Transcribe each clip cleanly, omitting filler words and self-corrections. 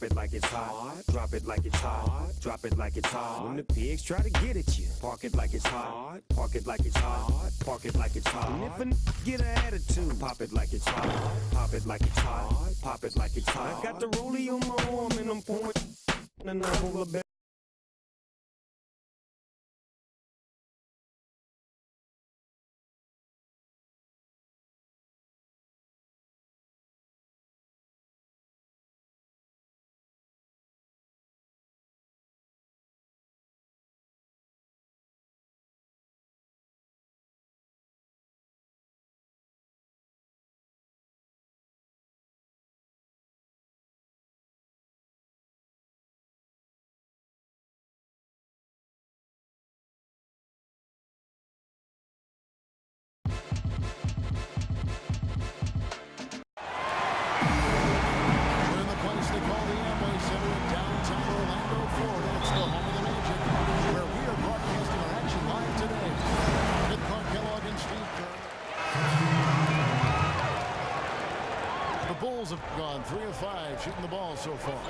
it like it's hot. Drop it like it's hot. Drop it like it's hot. When the pigs try to get at you, park it like it's hot. Park it like it's hot. Park it like it's hot. And if a get an attitude, pop it like it's hot. Pop it like it's hot. Pop it like it's hot. I got the rollie on my arm and I'm pouring and I'm over back. Have gone 3 of 5 shooting the ball so far.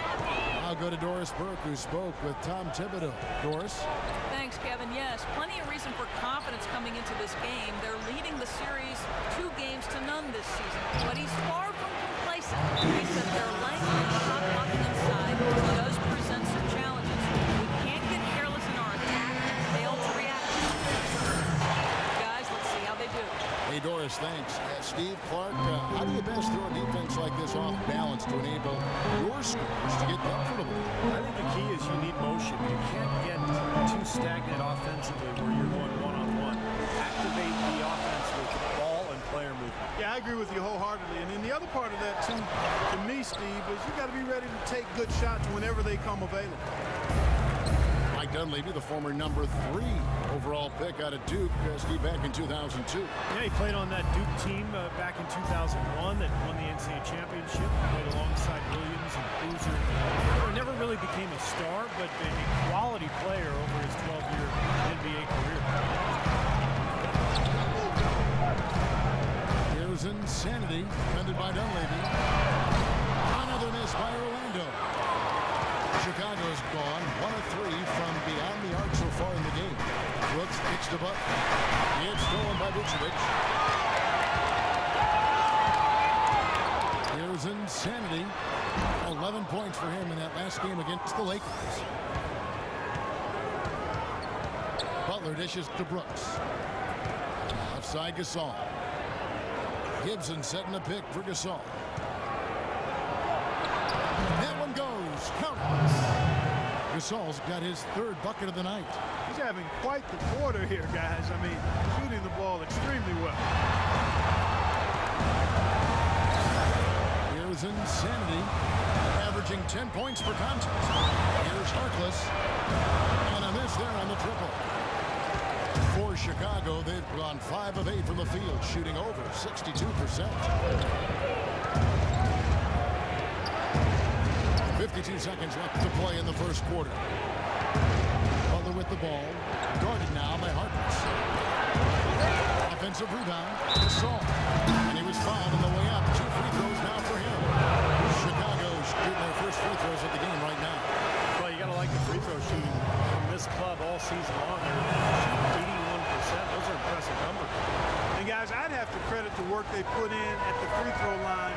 I'll go to Doris Burke, who spoke with Tom Thibodeau. Doris? Thanks, Kevin. Yes, plenty of reason for confidence coming into this game. They're leading the series 2 games to none this season, but he's far from complacent. He says their length and shot blocking inside does present some challenges. We can't get careless in our attack and fail to react. Guys, let's see how they do. Hey, Doris, thanks. Steve Clark, how do you best throw a defense like this off balance to enable your scores to get comfortable? I think the key is you need motion. You can't get too stagnant offensively where you're going one-on-one. Activate the offense with ball and player movement. Yeah, I agree with you wholeheartedly. And then the other part of that, too, to me, Steve, is you got to be ready to take good shots whenever they come available. Mike Dunleavy, the former number 3 overall pick out of Duke, Steve, back in 2002. Yeah, he played on that Duke team back in 2001 that won the NCAA championship. Played alongside Williams and Boozer. Never really became a star, but a quality player over his 12-year NBA career. Here's Insanity, defended by Dunleavy. Another miss by Orlando. Chicago's gone 1 of 3 from beyond the arc so far in the game. Brooks kicks to Buck. It's stolen by Vucevic. Here's Insanity. 11 points for him in that last game against the Lakers. Butler dishes to Brooks. Offside Gasol. Gibson setting the pick for Gasol. That one goes. Count. Gasol's got his 3rd bucket of the night. He's having quite the quarter here, guys. I mean, shooting the ball extremely well. Here's Insanity, averaging 10 points per contest. Here's Harkless, and a miss there on the triple. For Chicago, they've gone 5 of 8 from the field, shooting over 62%. 52 seconds left to play in the first quarter. Butler with the ball, guarded now by Harkless. Offensive rebound, Gasol, and he was fouled on the way up. 2 free throws now for him. Chicago shooting their first free throws of the game right now. Well, you got to like the free throw shooting from this club all season long. 81%. Those are impressive numbers. And guys, I'd have to credit the work they put in at the free throw line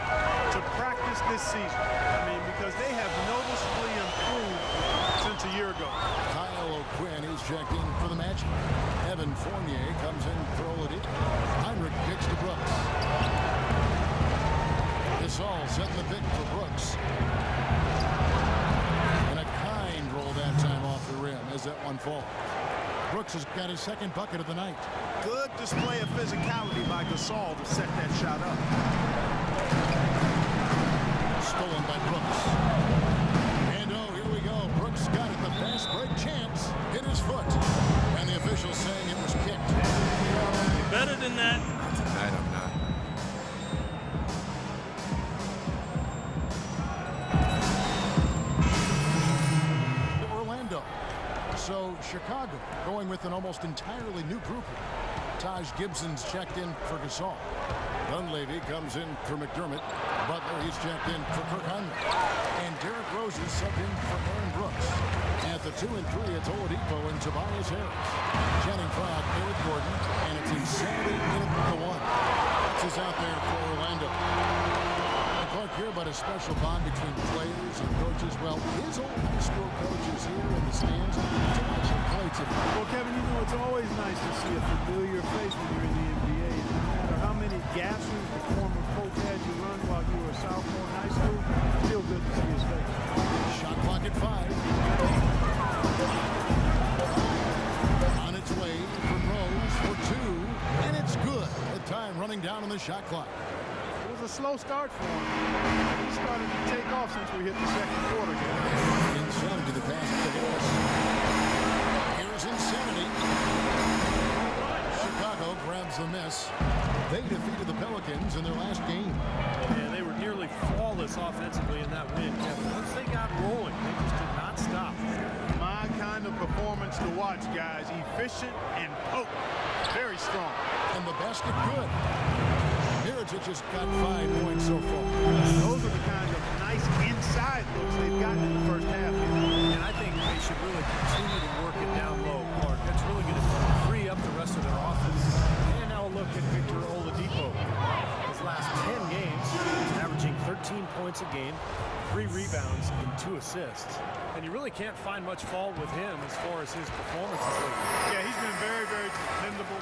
to practice this season. I mean, because they have noticeably improved since a year ago. Kyle O'Quinn is checked in for the Magic. Evan Fournier comes in for Oladipo. Heinrich kicks to Brooks. Gasol setting the pick for Brooks. And a kind roll that time off the rim as that one falls. Brooks has got his 2nd bucket of the night. Good display of physicality by Gasol to set that shot up. Stolen by Brooks. And oh, here we go. Brooks got it. The fast break chance hit his foot. And the official saying it was kicked. Better than that. Tonight I'm not. Orlando. So Chicago going with an almost entirely new group. Taj Gibson's checked in for Gasol. Dunleavy comes in for McDermott. Butler, he's checked in for Kirk Heinrich. And Derrick Rose is subbed in for Aaron Brooks. At the 2 and 3, it's Oladipo and Tobias Harris. Channing Frye, Eric Gordon, and it's Insanity in at the 1. This is out there for Orlando. And Clark here about a special bond between players and coaches. Well, his old high school coach is here in the stands to watch him play today. Well, Kevin, you know, it's always nice to see a familiar face when you're in the NBA. No matter how many gassers the former coach had you run while you were a sophomore in high school, it's still good to see his face. Shot clock at 5. On its way from Rose for 2, and it's good. The time running down on the shot clock. It was a slow start for him. He started to take off since we hit the second quarter here. Insanity to the pass to Harris. Here's Insanity. Chicago grabs the miss. They defeated the Pelicans in their last game. And they were nearly flawless offensively in that win, Kevin. Once they got rolling, they just did not stop. My kind of performance to watch, guys. Efficient and potent. Very strong. And the basket good. Mirotic just got 5 points so far. Those are the kind of nice inside looks they've gotten in the first half. And I think they should really continue to work it down low, Clark. That's really going to free up the rest of their offense. And now a look at Victor Oladipo. His last 10 games, he's averaging 13 points a game, 3 rebounds, and 2 assists. And you really can't find much fault with him as far as his performances lately. Yeah, he's been very, very dependable,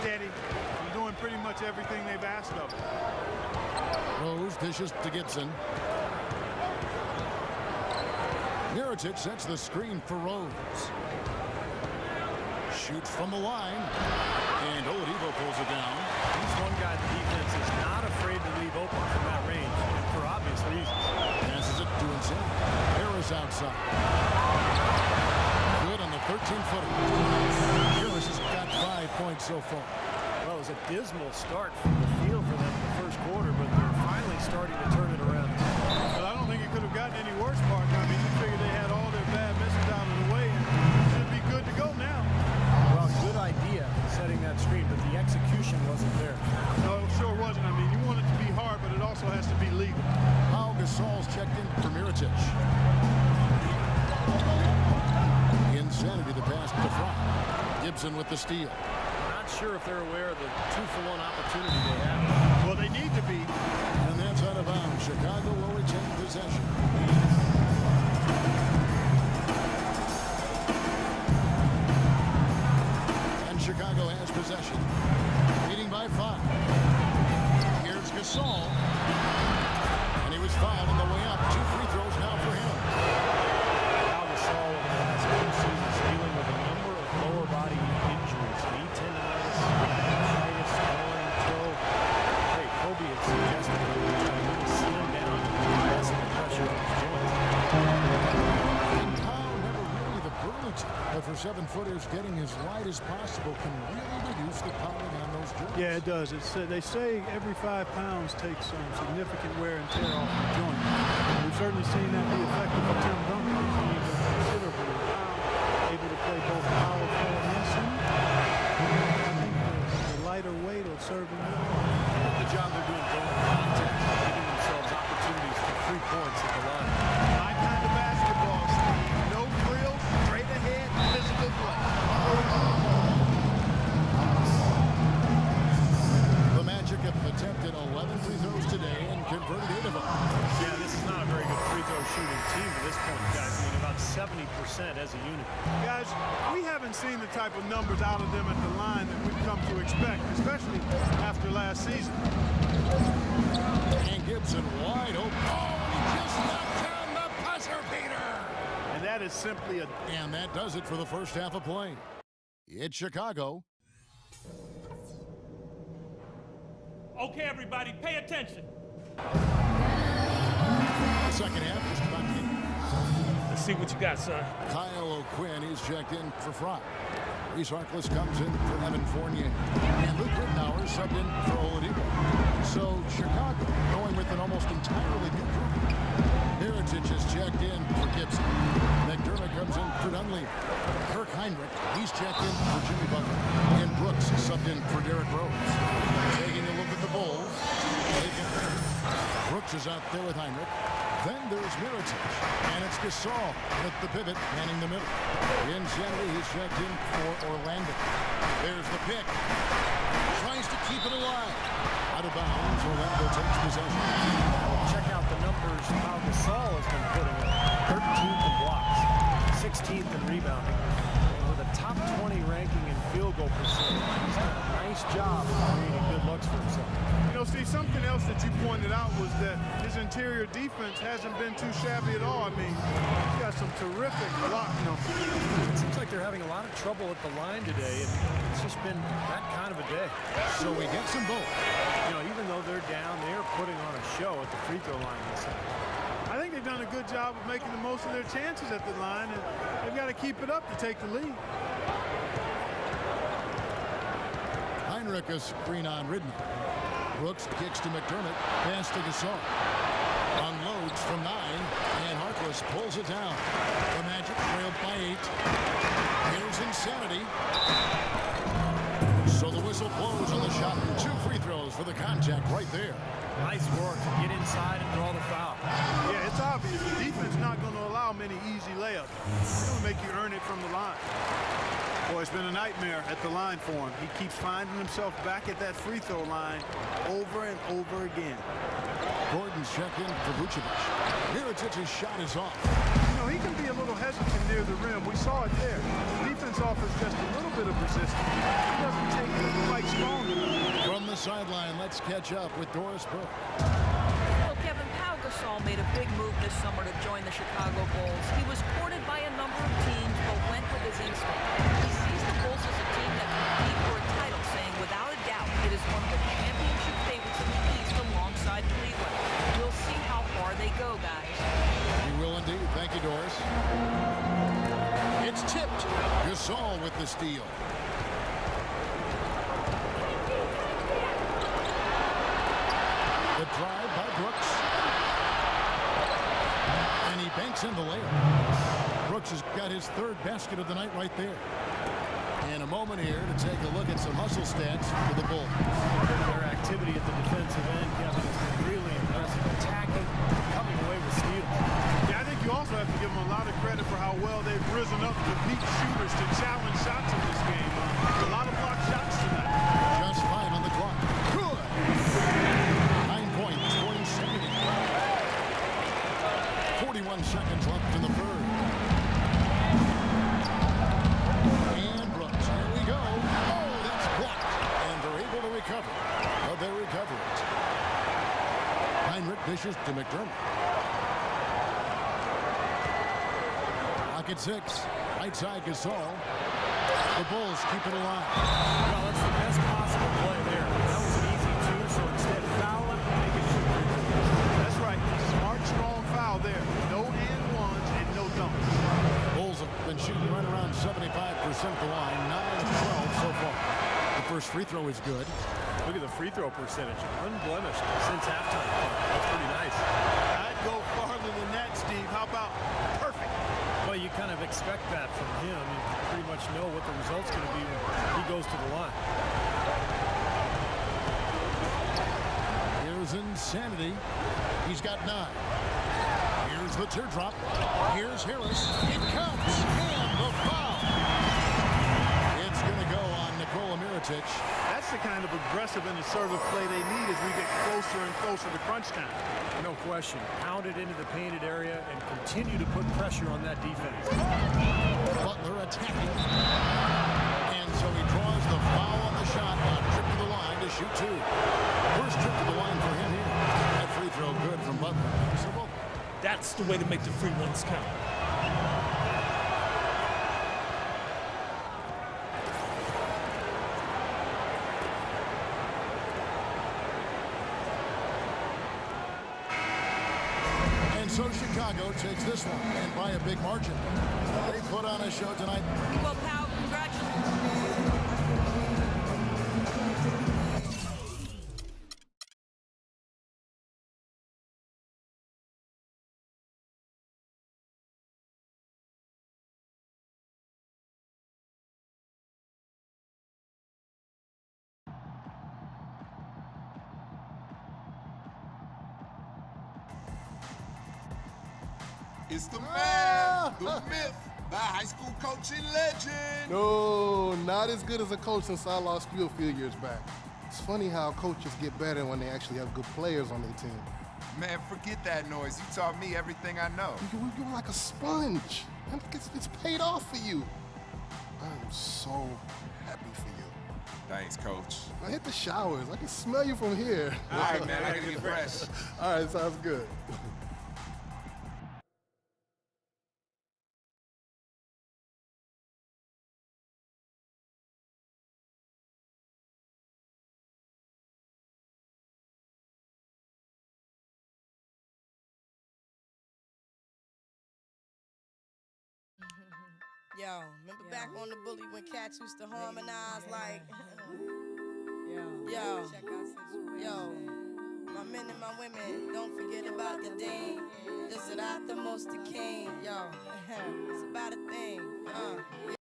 steady, and doing pretty much everything they've asked of him. Rose dishes to Gibson. Mirotic sets the screen for Rose. Shoots from the line. And Oladipo pulls it down. He's one guy the defense is not afraid to leave open from that range, and for obvious reasons. Passes it to Insanity. Harris outside. Good on the 13-footer. Harris has got 5 points so far. Well, it was a dismal start from the field for them in the first quarter, but they're finally starting to turn it around. But I don't think it could have gotten any worse, Parker. I mean, you figure they had all their bad misses out of the way, and should be good to go now. Well, good idea setting that screen, but the execution wasn't there. No, it sure wasn't. I mean, you want it to be hard, but it also has to be legal. Pau Gasol's checked in for Mirotic. Insanity the pass to Frye. Gibson with the steal. Not sure if they're aware of the 2-for-1 opportunity they have. Well, they need to be. And that's out of bounds. Chicago will retain possession. And Chicago has possession. Leading by 5. Here's Gasol. And he was fouled on the way up. 2 free throws now for him. Pau Gasol over the last 2 seasons dealing with a number of lower body injuries. Knee tendonitis, arthritis, groin, toe. Hey, Kobe had suggested that he try to really slim down and lessen the pressure on his joints. And Pau never really the Burlington. But for 7-footers, getting as wide as possible can really reduce the pounding on those joints. Yeah, it does. They say every 5 pounds takes some significant wear and tear off the joint. We've certainly seen that be effective for Tim Duncan. He's considerably able to play both power forward and center. I think the lighter weight will serve him well. The job they're doing going contact, giving themselves opportunities for 3 points at the line. My kind of basketball, Steve. No frills, straight ahead, physical play. The Magic have attempted 11 free throws today and converted 8 of them. Yeah, this is not a very good free throw shooting team at this point, guys. I mean, about 70% as a unit. Guys, we haven't seen the type of numbers out of them at the line that we've come to expect, especially after last season. And Gibson wide open. Oh, he just knocked down the buzzer beater. And that is simply a... And that does it for the first half of play. It's Chicago. Okay, everybody, pay attention. The second half just about to begin. Let's see what you got, son. Kyle O'Quinn is checked in for Frye. Reese Harkless comes in for Evan Fournier. And Luke Rittenauer subbed in for Oladipo. So Chicago going with an almost entirely new group. Mirotic is checked in for Gibson. McDermott comes in for Dunleavy. Kirk Heinrich, he's checked in for Jimmy Butler. And Brooks subbed in for Derrick Rose. Taking a look at the Bulls. Brooks Brooks is out there with Heinrich. Then there's Mirotic. And it's Gasol at the pivot, manning the middle. Insanity, he's checked in for Orlando. There's the pick. Tries to keep it alive. Out of bounds, Orlando takes possession. Check out the numbers Pau Gasol has been putting up. 13th in blocks, 16th in rebounding, and with a top 20 ranking in field goal percentage. He's done a nice job of creating good looks for himself. You know, Steve, something else that you pointed out was that his interior defense hasn't been too shabby at all. I mean, he's got some terrific block numbers. It seems like they're having a lot of trouble at the line today, and it's just been that kind of a day. So he gets them both. You know, even though they're down, they are putting on a show at the free throw line this time. I think they've done a good job of making the most of their chances at the line, and they've got to keep it up to take the lead. Heinrich a screen on Ridney. Brooks kicks to McDermott. Pass to Gasol. Unloads from 9, and Harkless pulls it down. The Magic trailed by 8. Here's Insanity. So the whistle blows on the shot. 2 free throws for the contact right there. Nice work to get inside and draw the foul. Yeah, it's obvious. The defense not going to allow many easy layups. It's going to make you earn it from the line. Boy, it's been a nightmare at the line for him. He keeps finding himself back at that free throw line over and over again. Gordon's check in for Vucevic. Mirotic's shot is off. You know, he can be a little hesitant near the rim. We saw it there. The defense offers just a little bit of resistance. He doesn't take it quite strong enough. From the sideline, let's catch up with Doris Burke. Well, Kevin, Pau Gasol made a big move this summer to join the Chicago Bulls. He was courted by a number of teams, but went with his instinct. He sees the Bulls as a team that can compete for a title, saying without a doubt it is one of the championship favorites in the East alongside Cleveland. We'll see how far they go, guys. We will indeed. Thank you, Doris. It's tipped. Gasol with the steal. The drive by Brooks. And he banks in the layup. Brooks has got his 3rd basket of the night right there. And a moment here to take a look at some hustle stats for the Bulls. Their activity at the defensive end, Kevin, has been really impressive. Attacking, coming away with steals. Yeah, I think you also have to give them a lot of credit for how well they've risen up to beat shooters to challenge shots in this game. A lot of blocked shots tonight. Just 5 on the clock. Good. 9 points, 40-70. 41 seconds left in the 3rd. And Brooks, here we go. Oh, that's blocked. And they're able to recover. But they recover it. Heinrich dishes to McDermott. Clock at 6. Right side Gasol. The Bulls keep it alive. Well, that's the best possible play there. That was an easy 2, so instead foul him and make it shoot. That's right. Smart, strong foul there. No and ones and no dunks. Bulls have been shooting right around 75% at the line. 9 of 12 so far. The first free throw is good. Look at the free throw percentage. Unblemished since halftime. That's pretty nice. I'd go farther than that, Steve. How about perfect? Well, you kind of expect that from him. You pretty much know what the result's going to be when he goes to the line. Here's Insanity. He's got 9. Here's the teardrop. Here's Harris. It counts. And the foul. It's going to go on Nikola Mirotic. That's the kind of aggressive and assertive play they need as we get closer and closer to crunch time. No question. Pound it into the painted area and continue to put pressure on that defense. Butler attacking. And so he draws the foul on the shot. A trip to the line to shoot 2. First trip to the line for him here. That free throw good from Butler. So, well, That's the way to make the free ones count. and so Chicago takes this one, and by a big margin. They put on a show tonight. Well, Pau, congratulations. It's the man, the myth, the high school coaching legend. No, not as good as a coach since I lost you a few years back. It's funny how coaches get better when they actually have good players on their team. Man, forget that noise. You taught me everything I know. You're like a sponge. And it's paid off for you. I'm so happy for you. Thanks, Coach. I hit the showers. I can smell you from here. All right, man, I gotta get fresh. All right, sounds good. Yo, remember back on the bully when cats used to harmonize like, yo, my men and my women, don't forget about the dean. This is not the most the king, yo.